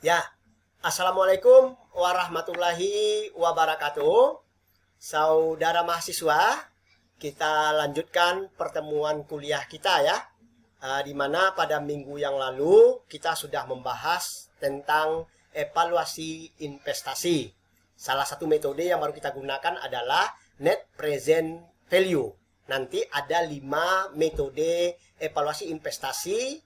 Ya, Assalamualaikum warahmatullahi wabarakatuh. Saudara mahasiswa, kita lanjutkan pertemuan kuliah kita ya. Di mana pada minggu yang lalu kita sudah membahas tentang evaluasi investasi. Salah satu metode yang baru kita gunakan adalah net present value. Nanti ada 5 metode evaluasi investasi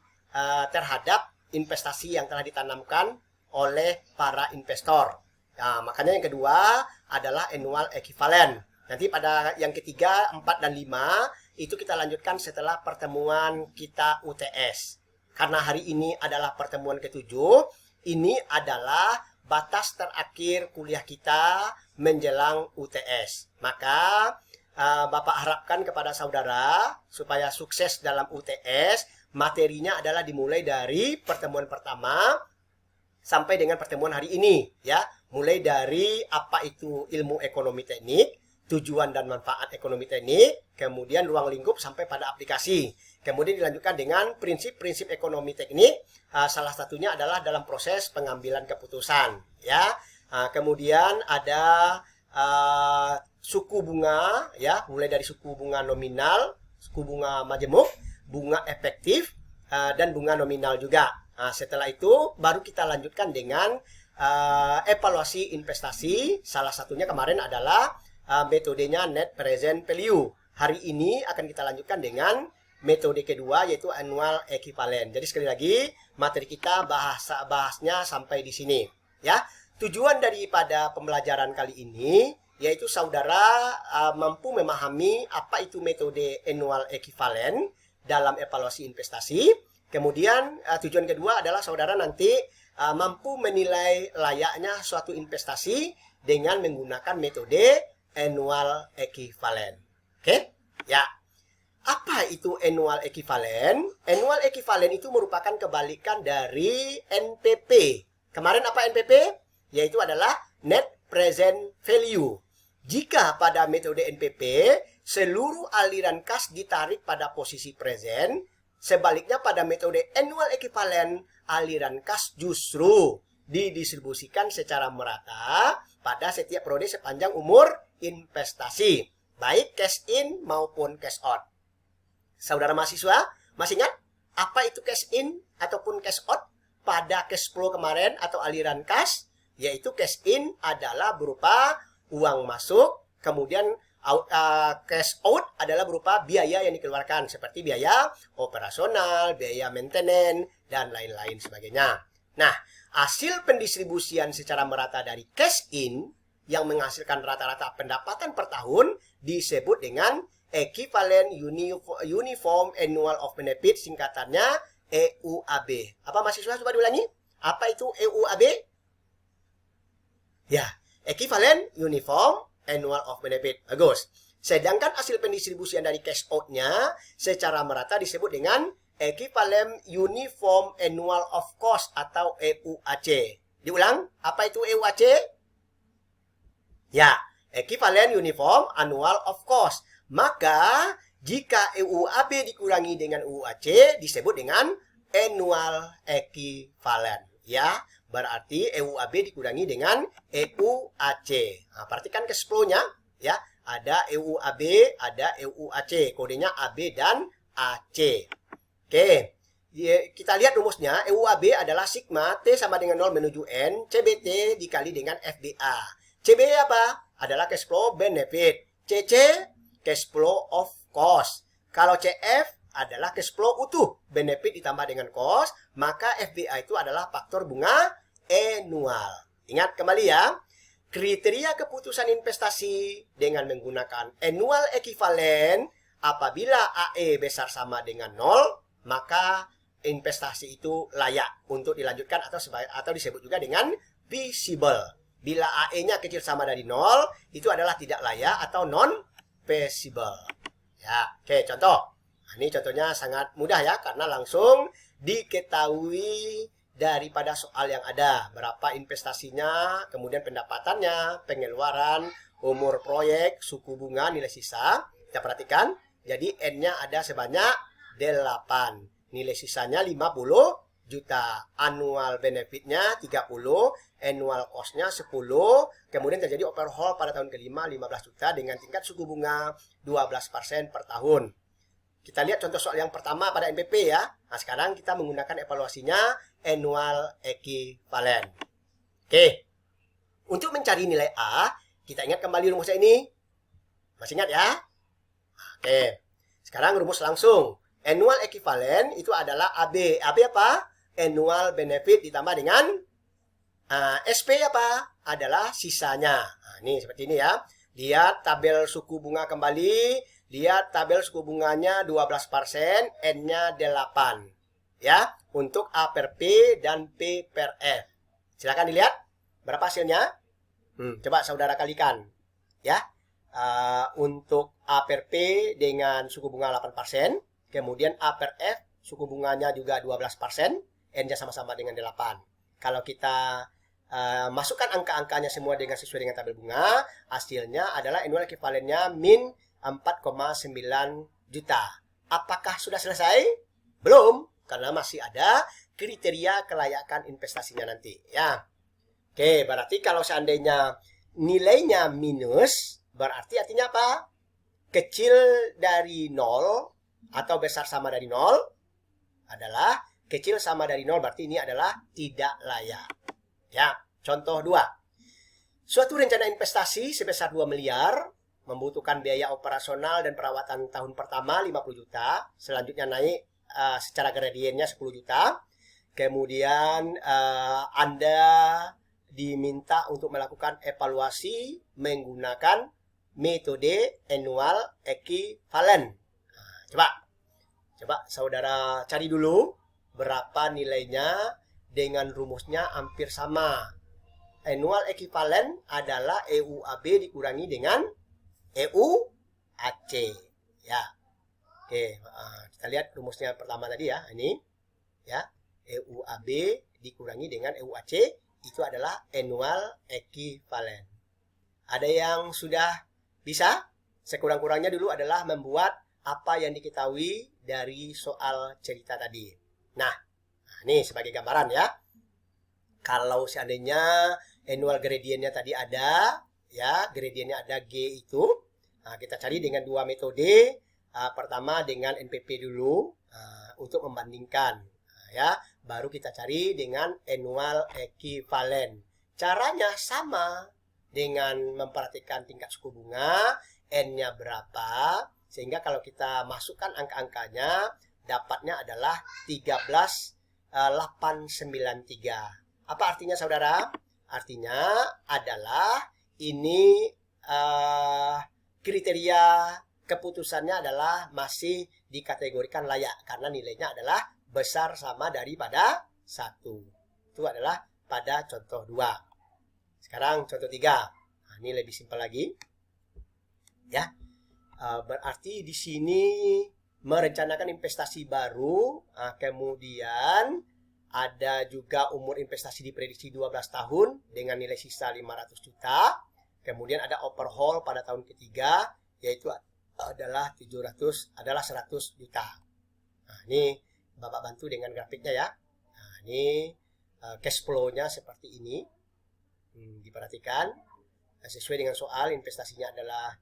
terhadap investasi yang telah ditanamkan oleh para investor. Nah, makanya yang kedua adalah annual equivalent. Nanti pada yang ketiga, 4 dan 5 itu kita lanjutkan setelah pertemuan kita UTS. Karena hari ini adalah pertemuan ke-7, ini adalah batas terakhir kuliah kita menjelang UTS. Maka Bapak harapkan kepada saudara supaya sukses dalam UTS, materinya adalah dimulai dari pertemuan pertama sampai dengan pertemuan hari ini ya, mulai dari apa itu ilmu ekonomi teknik, tujuan dan manfaat ekonomi teknik, kemudian ruang lingkup sampai pada aplikasi. Kemudian dilanjutkan dengan prinsip-prinsip ekonomi teknik, salah satunya adalah dalam proses pengambilan keputusan ya. Kemudian ada suku bunga ya, mulai dari suku bunga nominal, suku bunga majemuk, bunga efektif, dan bunga nominal juga. Nah, setelah itu baru kita lanjutkan dengan evaluasi investasi. Salah satunya kemarin adalah metodenya net present value. Hari ini akan kita lanjutkan dengan metode kedua yaitu annual equivalent. Jadi sekali lagi materi kita bahasnya sampai di sini ya. Tujuan daripada pembelajaran kali ini yaitu saudara mampu memahami apa itu metode annual equivalent dalam evaluasi investasi. Kemudian tujuan kedua adalah saudara nanti mampu menilai layaknya suatu investasi dengan menggunakan metode annual equivalent. Oke? Ya. Apa itu annual equivalent? Annual equivalent itu merupakan kebalikan dari NPP. Kemarin apa NPP? Yaitu adalah net present value. Jika pada metode NPP seluruh aliran kas ditarik pada posisi present, sebaliknya pada metode annual equivalent, aliran kas justru didistribusikan secara merata pada setiap periode sepanjang umur investasi, baik cash in maupun cash out. Saudara mahasiswa, masih ingat apa itu cash in ataupun cash out pada cash flow kemarin atau aliran kas? Yaitu cash in adalah berupa uang masuk, kemudian cash out adalah berupa biaya yang dikeluarkan seperti biaya operasional, biaya maintenance, dan lain-lain sebagainya. Nah, hasil pendistribusian secara merata dari cash in yang menghasilkan rata-rata pendapatan per tahun disebut dengan Equivalent Uniform Annual of Benefit, singkatannya EUAB. Apa mahasiswa, coba diulangi? Apa itu EUAB? Ya, Equivalent Uniform Annual of Benefit. Bagus. Sedangkan hasil pendistribusian dari cash out-nya secara merata disebut dengan Equivalent Uniform Annual of Cost atau EUAC. Diulang, apa itu EUAC? Ya, Equivalent Uniform Annual of Cost. Maka, jika EUAB dikurangi dengan EUAC disebut dengan Annual Equivalent. Ya, berarti EUAB dikurangi dengan EUAC. Nah, perhatikan cash flow-nya ya. Ada EUAB, ada EUAC. Kodenya AB dan AC. Oke. Kita lihat rumusnya. EUAB adalah sigma T sama dengan 0 menuju N, CBT dikali dengan FBA. CB apa? Adalah cash flow benefit. CC cash flow of cost. Kalau CF adalah cash flow utuh, benefit ditambah dengan cost, maka FBA itu adalah faktor bunga annual. Ingat kembali ya, kriteria keputusan investasi dengan menggunakan annual equivalent, apabila AE besar sama dengan 0, maka investasi itu layak untuk dilanjutkan atau disebut juga dengan feasible. Bila AE-nya kecil sama dari 0, itu adalah tidak layak atau non-feasible. Ya, oke, contoh. Nah, ini contohnya sangat mudah ya, karena langsung diketahui daripada soal yang ada. Berapa investasinya, kemudian pendapatannya, pengeluaran, umur proyek, suku bunga, nilai sisa. Kita perhatikan, jadi N-nya ada sebanyak 8. Nilai sisanya 50 juta. Annual benefitnya 30, annual cost-nya 10, kemudian terjadi overhaul pada tahun kelima 15 juta dengan tingkat suku bunga 12% per tahun. Kita lihat contoh soal yang pertama pada NPP ya. Nah, sekarang kita menggunakan evaluasinya annual equivalent. Oke. Untuk mencari nilai A, kita ingat kembali rumusnya ini. Masih ingat ya? Oke. Sekarang rumus langsung. Annual equivalent itu adalah AB. AB apa? Annual benefit ditambah dengan SP apa? Adalah sisanya. Nah, ini seperti ini ya. Lihat tabel suku bunga kembali. Lihat tabel suku bunganya 12%, N-nya 8. Ya, untuk A per P dan P per F. Silakan dilihat berapa hasilnya. Coba saudara kalikan. Ya, untuk A per P dengan suku bunga 8%, kemudian A per F suku bunganya juga 12%, N-nya sama-sama dengan 8. Kalau kita masukkan angka-angkanya semua sesuai dengan tabel bunga, hasilnya adalah annual equivalent-nya min 4,9 juta. Apakah sudah selesai? Belum, karena masih ada kriteria kelayakan investasinya nanti. Ya, oke, berarti kalau seandainya nilainya minus, berarti artinya apa? Kecil dari 0 atau besar sama dari 0 adalah kecil sama dari 0, berarti ini adalah tidak layak. Ya, contoh 2. Suatu rencana investasi sebesar 2 miliar membutuhkan biaya operasional dan perawatan tahun pertama 50 juta, selanjutnya naik secara gradiennya 10 juta. Kemudian Anda diminta untuk melakukan evaluasi menggunakan metode annual equivalent. Coba saudara cari dulu berapa nilainya dengan rumusnya hampir sama. Annual equivalent adalah EUAB dikurangi dengan EUAC. Ya. Oke, kita lihat rumusnya pertama tadi ya, ini ya. EUAB dikurangi dengan EUAC itu adalah annual equivalent. Ada yang sudah bisa? Sekurang-kurangnya dulu adalah membuat apa yang diketahui dari soal cerita tadi. Nah, ini sebagai gambaran ya. Kalau seandainya annual gradientnya tadi ada, ya, gradientnya ada G itu. Nah, kita cari dengan dua metode. Pertama dengan NPP dulu untuk membandingkan. Ya, baru kita cari dengan annual equivalent. Caranya sama dengan memperhatikan tingkat suku bunga, N-nya berapa, sehingga kalau kita masukkan angka-angkanya, dapatnya adalah 13.893. Apa artinya saudara? Artinya adalah ini kriteria keputusannya adalah masih dikategorikan layak karena nilainya adalah besar sama daripada 1. Itu adalah pada contoh 2. Sekarang contoh 3. Nah, ini lebih simpel lagi. Ya. Berarti di sini merencanakan investasi baru, kemudian ada juga umur investasi diprediksi 12 tahun dengan nilai sisa 500 juta. Kemudian ada overhaul pada tahun ketiga, yaitu adalah 100 juta. Nah, ini Bapak bantu dengan grafiknya ya. Nah, ini cash flow-nya seperti ini. Diperhatikan. Sesuai dengan soal, investasinya adalah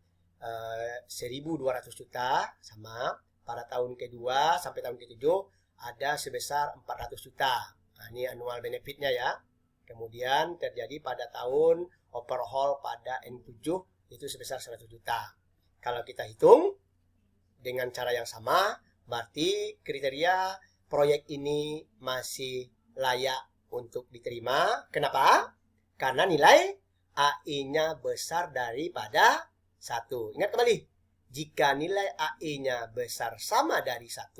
1.200 juta, sama. Pada tahun kedua sampai tahun ketujuh ada sebesar 400 juta. Nah, ini annual benefitnya ya. Kemudian terjadi pada tahun overhaul pada N7 itu sebesar 100 juta. Kalau kita hitung dengan cara yang sama, berarti kriteria proyek ini masih layak untuk diterima. Kenapa? Karena nilai AI-nya besar daripada 1. Ingat kembali, jika nilai AI-nya besar sama dari 1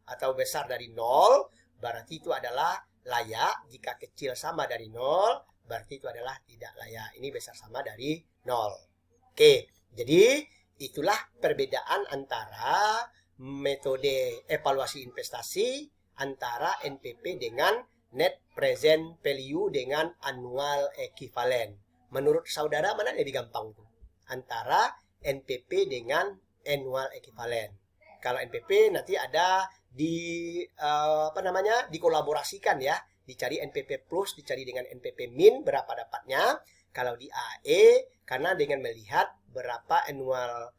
atau besar dari 0, berarti itu adalah layak. Jika kecil sama dari 0, berarti itu adalah tidak layak. Ini besar sama dari 0. Oke, jadi itulah perbedaan antara metode evaluasi investasi antara NPP dengan net present value dengan annual equivalent. Menurut saudara mana yang lebih gampang tuh? Antara NPP dengan annual equivalent. Kalau NPP nanti ada dikolaborasikan ya, dicari NPP plus, dicari dengan NPP min berapa dapatnya. Kalau di AE karena dengan melihat berapa annual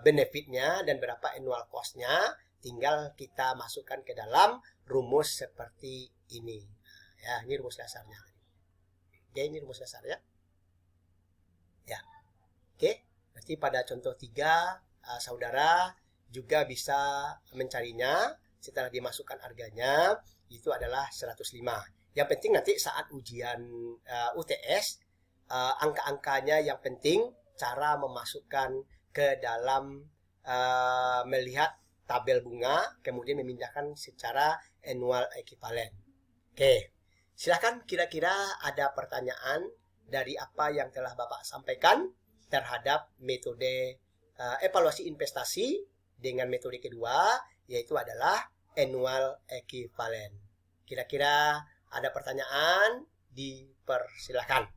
benefitnya dan berapa annual cost-nya, tinggal kita masukkan ke dalam rumus seperti ini. Ya, ini rumus dasarnya. Oke, ini rumus dasar ya. Ya. Oke, berarti pada contoh 3 saudara juga bisa mencarinya setelah dimasukkan harganya itu adalah 105. Yang penting nanti saat ujian UTS angka-angkanya yang penting cara memasukkan ke dalam melihat tabel bunga kemudian memindahkan secara annual equivalent. Oke. Silahkan kira-kira ada pertanyaan dari apa yang telah Bapak sampaikan terhadap metode evaluasi investasi dengan metode kedua, yaitu adalah annual equivalent. Kira-kira ada pertanyaan? Dipersilahkan.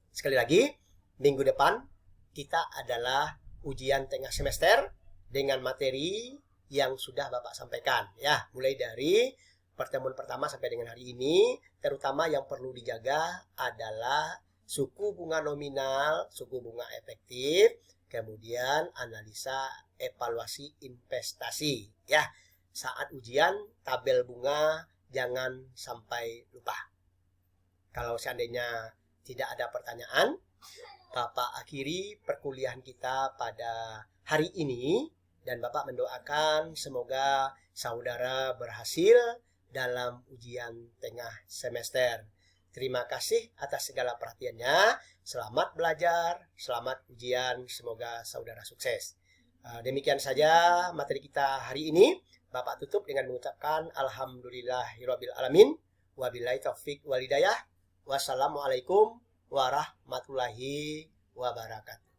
Sekali lagi, minggu depan kita adalah ujian tengah semester dengan materi yang sudah Bapak sampaikan. Ya, mulai dari pertemuan pertama sampai dengan hari ini, terutama yang perlu dijaga adalah suku bunga nominal, suku bunga efektif, kemudian analisa evaluasi investasi. Ya, saat ujian tabel bunga jangan sampai lupa. Kalau seandainya tidak ada pertanyaan, Bapak akhiri perkuliahan kita pada hari ini dan Bapak mendoakan semoga saudara berhasil dalam ujian tengah semester. Terima kasih atas segala perhatiannya. Selamat belajar, selamat ujian, semoga saudara sukses. Demikian saja materi kita hari ini. Bapak tutup dengan mengucapkan alhamdulillahirabbil alamin. Wabillahi taufik walhidayah. Wassalamualaikum warahmatullahi wabarakatuh.